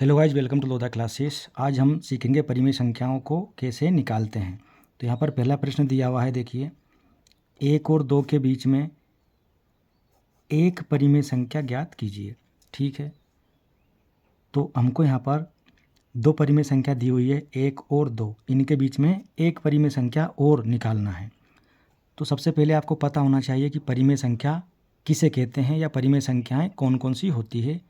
Hello guys, welcome to Lodha classes. आज हम सीखेंगे परिमेय संख्याओं को कैसे निकालते हैं। तो यहाँ पर पहला प्रश्न दिया हुआ है, देखिए, 1 और 2 के बीच में एक परिमेय संख्या ज्ञात कीजिए। ठीक है, तो हमको यहाँ पर दो परिमेय संख्या दी हुई है, 1 और 2, इनके बीच में एक परिमेय संख्या और निकालना है। तो सबसे पहले आपको पता होना चाहिए कि परिमेय संख्या किसे कहते हैं या परिमेय संख्याएँ कौन कौन सी होती है।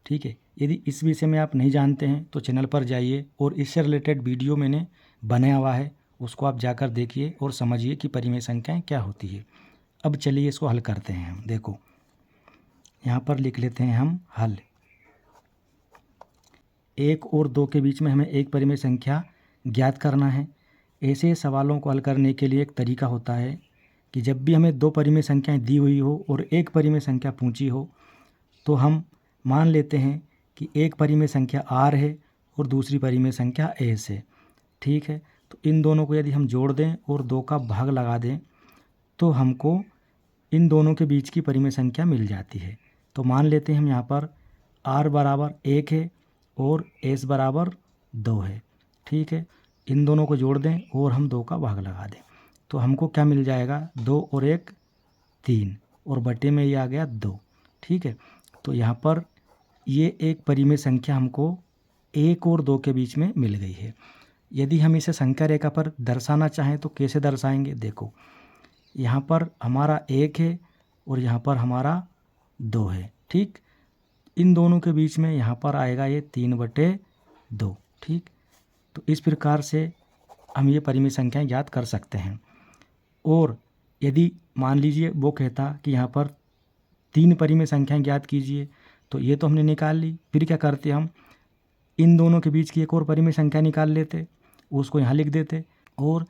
ठीक है, यदि इस विषय में आप नहीं जानते हैं तो चैनल पर जाइए और इससे रिलेटेड वीडियो मैंने बनाया हुआ है, उसको आप जाकर देखिए और समझिए कि परिमेय संख्याएं क्या होती है। अब चलिए इसको हल करते हैं हम। देखो, यहाँ पर लिख लेते हैं हम हल। 1 और 2 के बीच में हमें एक परिमेय संख्या ज्ञात करना है। ऐसे सवालों को हल करने के लिए एक तरीका होता है कि जब भी हमें दो परिमेय संख्याएँ दी हुई हो और एक परिमेय संख्या पूछी हो, तो हम मान लेते हैं कि एक परिमेय संख्या आर है और दूसरी परिमेय संख्या एस है। ठीक है, तो इन दोनों को यदि हम जोड़ दें और 2 का भाग लगा दें तो हमको इन दोनों के बीच की परिमेय संख्या मिल जाती है। तो मान लेते हैं हम यहाँ पर आर बराबर 1 है और एस बराबर 2 है। ठीक है, इन दोनों को जोड़ दें और हम 2 का भाग लगा दें तो हमको क्या मिल जाएगा, 2 और 1 3 और बटे में ये आ गया 2। ठीक है, तो यहाँ पर ये एक परिमेय संख्या हमको 1 और 2 के बीच में मिल गई है। यदि हम इसे संख्या रेखा पर दर्शाना चाहें तो कैसे दर्शाएंगे। देखो, यहाँ पर हमारा 1 है और यहाँ पर हमारा 2 है। ठीक, इन दोनों के बीच में यहाँ पर आएगा ये 3/2। ठीक, तो इस प्रकार से हम ये परिमेय संख्याएं ज्ञात कर सकते हैं। और यदि मान लीजिए वो कहता कि यहाँ पर 3 परिमेय संख्याएं ज्ञात कीजिए, तो ये तो हमने निकाल ली। फिर क्या करते हम, इन दोनों के बीच की एक और परिमेय संख्या निकाल लेते, उसको यहाँ लिख देते और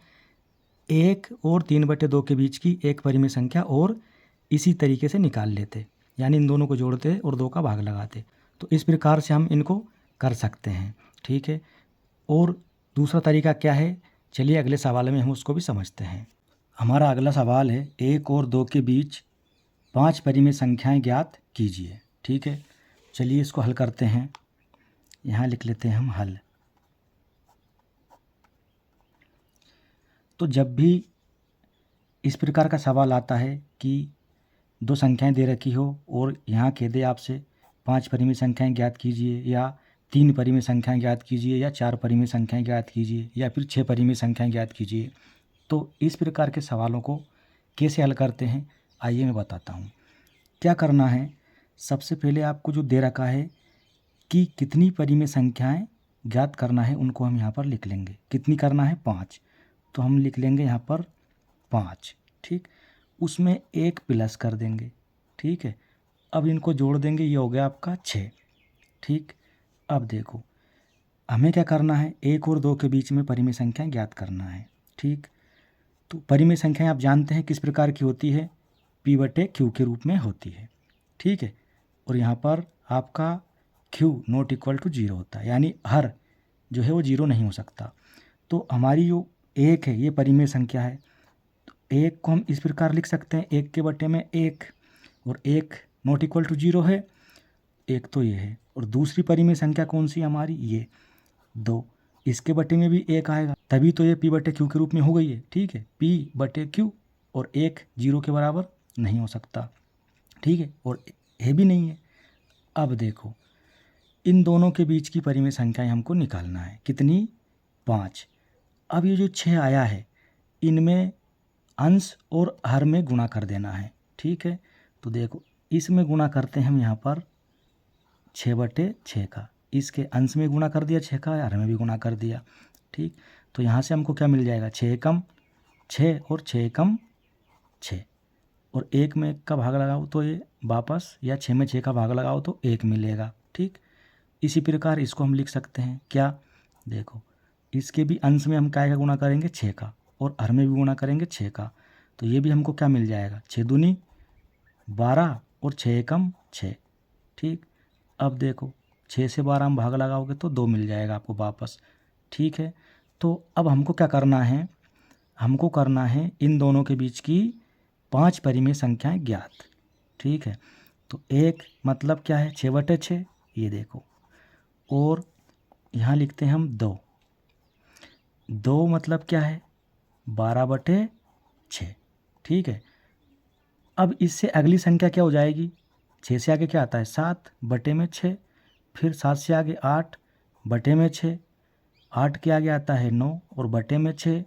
1 और 3/2 के बीच की एक परिमेय संख्या और इसी तरीके से निकाल लेते, यानी इन दोनों को जोड़ते और 2 का भाग लगाते। तो इस प्रकार से हम इनको कर सकते हैं। ठीक है, और दूसरा तरीका क्या है, चलिए अगले सवाल में हम उसको भी समझते हैं। हमारा अगला सवाल है, 1 और 2 के बीच 5 परिमेय संख्याएं ज्ञात कीजिए। ठीक है, चलिए इसको हल करते हैं। यहाँ लिख लेते हैं हम हल। तो जब भी इस प्रकार का सवाल आता है कि दो संख्याएं दे रखी हो और यहाँ कह दे आपसे 5 परिमेय संख्याएं ज्ञात कीजिए या 3 परिमेय संख्याएं ज्ञात कीजिए या 4 परिमेय संख्याएं ज्ञात कीजिए या फिर 6 परिमेय संख्याएं ज्ञात कीजिए, तो इस प्रकार के सवालों को कैसे हल करते हैं, आइए मैं बताता हूँ। क्या करना है, सबसे पहले आपको जो दे रखा है कि कितनी परिमेय संख्याएं ज्ञात करना है, उनको हम यहाँ पर लिख लेंगे। कितनी करना है, 5, तो हम लिख लेंगे यहाँ पर 5। ठीक, उसमें 1 प्लस कर देंगे। ठीक है, अब इनको जोड़ देंगे, ये हो गया आपका 6। ठीक, अब देखो हमें क्या करना है, 1 और 2 के बीच में परिमेय संख्या ज्ञात करना है। ठीक, तो परिमेय संख्याएं आप जानते हैं किस प्रकार की होती है, P/Q के रूप में होती है। ठीक है, और यहाँ पर आपका Q नॉट इक्वल टू 0 होता है, यानी हर जो है वो 0 नहीं हो सकता। तो हमारी जो 1 है ये परिमेय संख्या है, तो 1 को हम इस प्रकार लिख सकते हैं, 1 के बटे में 1, और 1 नॉट इक्वल टू 0 है, 1 तो ये है। और दूसरी परिमेय संख्या कौन सी हमारी, ये 2, इसके बटे में भी 1 आएगा, तभी तो ये P/Q के रूप में हो गई है। ठीक है, P/Q, और 1 0 के बराबर नहीं हो सकता। ठीक है, और है भी नहीं है। अब देखो, इन दोनों के बीच की परिमेय संख्याएं हमको निकालना है, कितनी, 5। अब ये जो 6 आया है, इनमें अंश और हर में गुणा कर देना है। ठीक है, तो देखो इसमें गुणा करते हैं हम यहाँ पर 6/6 का, इसके अंश में गुणा कर दिया 6 का, हर में भी गुणा कर दिया। ठीक, तो यहाँ से हमको क्या मिल जाएगा, 6 एकम 6 और 6 एकम 6, और 1 में 1 का भाग लगाओ तो ये वापस, या 6 में 6 का भाग लगाओ तो 1 मिलेगा। ठीक, इसी प्रकार इसको हम लिख सकते हैं, क्या, देखो इसके भी अंश में हम क्या का गुणा करेंगे, 6 का, और हर में भी गुणा करेंगे 6 का, तो ये भी हमको क्या मिल जाएगा, 6 दूनी 12 और 6 एकम 6। ठीक, अब देखो 6 से 12 हम भाग लगाओगे तो 2 मिल जाएगा आपको वापस। ठीक है, तो अब हमको क्या करना है, हमको करना है इन दोनों के बीच की 5 परिमेय संख्याएं ज्ञात। ठीक है, तो एक मतलब क्या है, 6/6, ये देखो, और यहाँ लिखते हैं हम 2। 2 मतलब क्या है, 12/6। ठीक है। अब इससे अगली संख्या क्या हो जाएगी, 6 से आगे क्या आता है 7/6, फिर 7 से आगे 8/6, 8 के आगे आता है 9 और बटे में 6,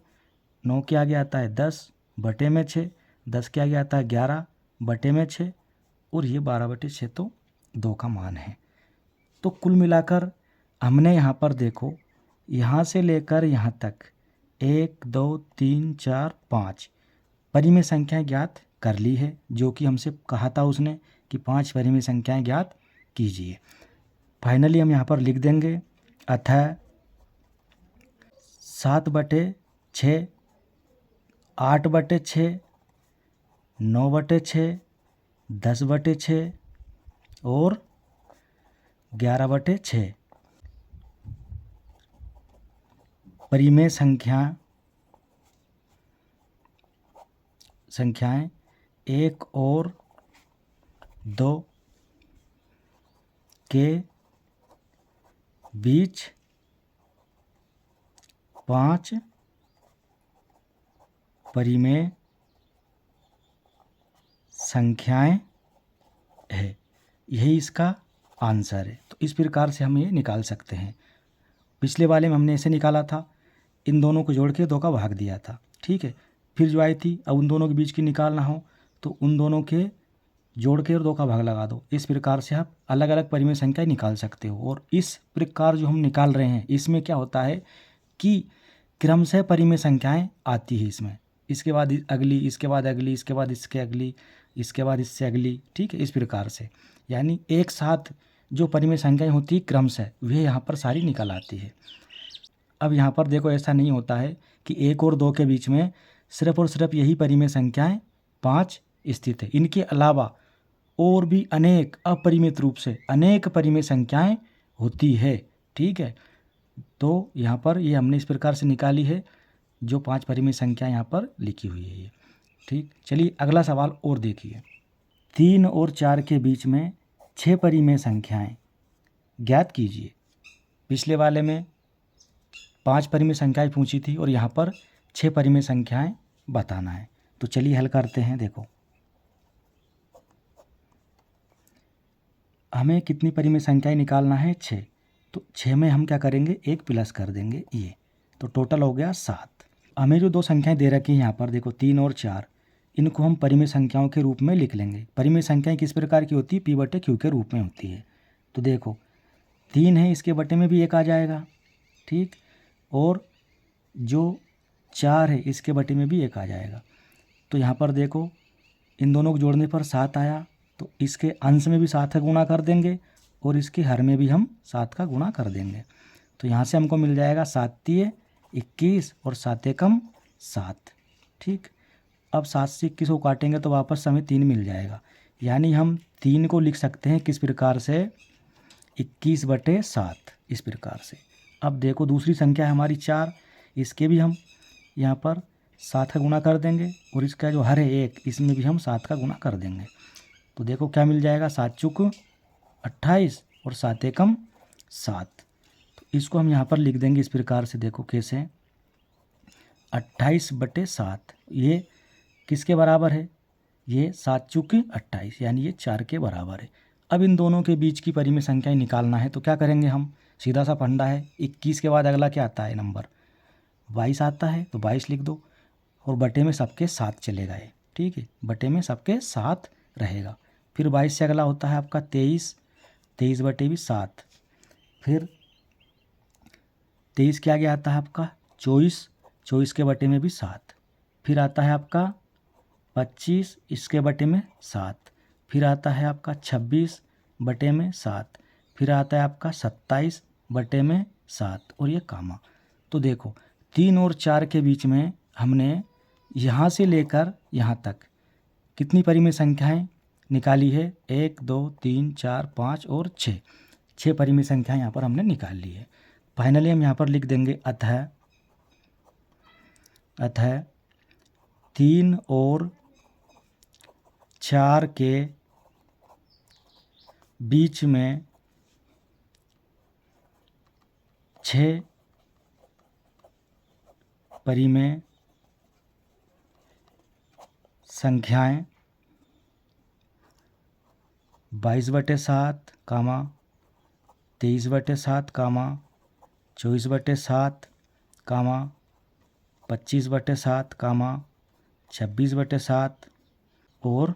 9 के आगे आता है 10/6, 10 के आगे आता है 11/6 और ये 12/6 तो 2 का मान है। तो कुल मिलाकर हमने यहाँ पर देखो, यहाँ से लेकर यहाँ तक 1 2 3 4 5 परिमेय संख्याएं ज्ञात कर ली है, जो कि हमसे कहा था उसने कि 5 परिमेय संख्याएं ज्ञात कीजिए। फाइनली हम यहाँ पर लिख देंगे, अतः 7/6, 8/6, 9/6, 10/6 और 11/6 परिमेय संख्याएं 1 और 2 के बीच 5 परिमेय संख्याएं है। यही इसका आंसर है। तो इस प्रकार से हम ये निकाल सकते हैं। पिछले वाले में हमने ऐसे निकाला था, इन दोनों को जोड़ के 2 का भाग दिया था। ठीक है। फिर जो आई थी, अब उन दोनों के बीच की निकालना हो तो उन दोनों के जोड़ के और 2 का भाग लगा दो। इस प्रकार से आप अलग अलग परिमेय संख्या निकाल सकते हो। और इस प्रकार जो हम निकाल रहे हैं, इसमें क्या होता है कि क्रमशः परिमेय संख्याएं आती है इसमें, इसके बाद अगली, इसके बाद अगली, इसके बाद इसके अगली, इसके बाद इससे अगली। ठीक है। इस प्रकार से यानी एक साथ जो परिमेय संख्याएं होती है क्रमशः, वह यहाँ पर सारी निकल आती है। अब यहाँ पर देखो, ऐसा नहीं होता है कि 1 और 2 के बीच में सिर्फ और सिर्फ यही परिमेय संख्याएं 5 स्थित है। इनके अलावा और भी अनेक अपरिमित रूप से अनेक परिमेय संख्याएं होती है। ठीक है। तो यहाँ पर ये हमने इस प्रकार से निकाली है, जो 5 परिमेय संख्याएं यहाँ पर लिखी हुई है ये। ठीक। चलिए अगला सवाल और देखिए। 3 और 4 के बीच में 6 परिमेय संख्याएं ज्ञात कीजिए। पिछले वाले में 5 परिमेय संख्याएं पूछी थी और यहाँ पर 6 परिमेय संख्याएं बताना है। तो चलिए हल करते हैं। देखो, हमें कितनी परिमेय संख्याएं निकालना है, 6। तो 6 में हम क्या करेंगे, 1 प्लस कर देंगे ये, तो टोटल हो गया 7। हमें जो 2 संख्याएं दे रखी हैं यहाँ पर देखो, 3 और 4, इनको हम परिमेय संख्याओं के रूप में लिख लेंगे। परिमेय संख्याएं किस प्रकार की होती है, P/Q के रूप में होती है। तो देखो 3 है, इसके बटे में भी 1 आ जाएगा। ठीक। और जो 4 है, इसके बटे में भी 1 आ जाएगा। तो यहाँ पर देखो, इन दोनों को जोड़ने पर 7 आया, तो इसके अंश में भी 7 का गुणा कर देंगे और इसके हर में भी हम 7 का गुणा कर देंगे। तो यहाँ से हमको मिल जाएगा 7×3 = 21 और 7×1 7। ठीक। अब 7 से 21 को काटेंगे तो वापस हमें 3 मिल जाएगा। यानी हम 3 को लिख सकते हैं किस प्रकार से, 21/7 इस प्रकार से। अब देखो दूसरी संख्या है हमारी 4, इसके भी हम यहाँ पर 7 का गुणा कर देंगे और इसका जो हर है 1, इसमें भी हम 7 का गुणा कर देंगे। तो देखो क्या मिल जाएगा, 7×4 = 28 और 7×1 7। तो इसको हम यहाँ पर लिख देंगे इस प्रकार से। देखो कैसे, 28/7 ये किसके बराबर है, ये 7×4 = 28, यानी ये 4 के बराबर है। अब इन दोनों के बीच की परिमेय संख्याएं निकालना है। तो क्या करेंगे हम, सीधा सा फंडा है, 21 के बाद अगला क्या आता है नंबर, 22 आता है, तो 22 लिख दो और बटे में सबके 7 चले गए। ठीक है। बटे में सबके 7 रहेगा। फिर 22 से अगला होता है आपका 23, 23/7। फिर 23 के आगे आता है आपका 24, 24 के बटे में भी 7। फिर आता है आपका 25, इसके बटे में 7। फिर आता है आपका 26 बटे में 7। फिर आता है आपका 27 बटे में 7 और ये कामा। तो देखो 3 और 4 के बीच में हमने यहाँ से लेकर यहाँ तक कितनी परिमेय संख्याएं निकाली है, 1 2 3 4 5 और 6 परिमेय संख्याएं यहाँ पर हमने निकाल ली है। फाइनली हम यहाँ पर लिख देंगे, अतः 3 और 4 के बीच में 6 परिमेय संख्याएं 22/7, 23/7, 24/7, 25/7, 26/7 और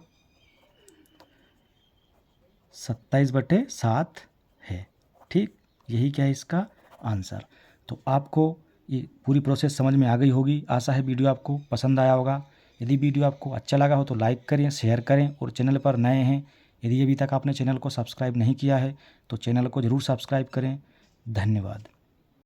27/7 है। ठीक, यही क्या है इसका आंसर। तो आपको ये पूरी प्रोसेस समझ में आ गई होगी। आशा है वीडियो आपको पसंद आया होगा। यदि वीडियो आपको अच्छा लगा हो तो लाइक करें, शेयर करें और चैनल पर नए हैं, यदि अभी तक आपने चैनल को सब्सक्राइब नहीं किया है तो चैनल को ज़रूर सब्सक्राइब करें। धन्यवाद।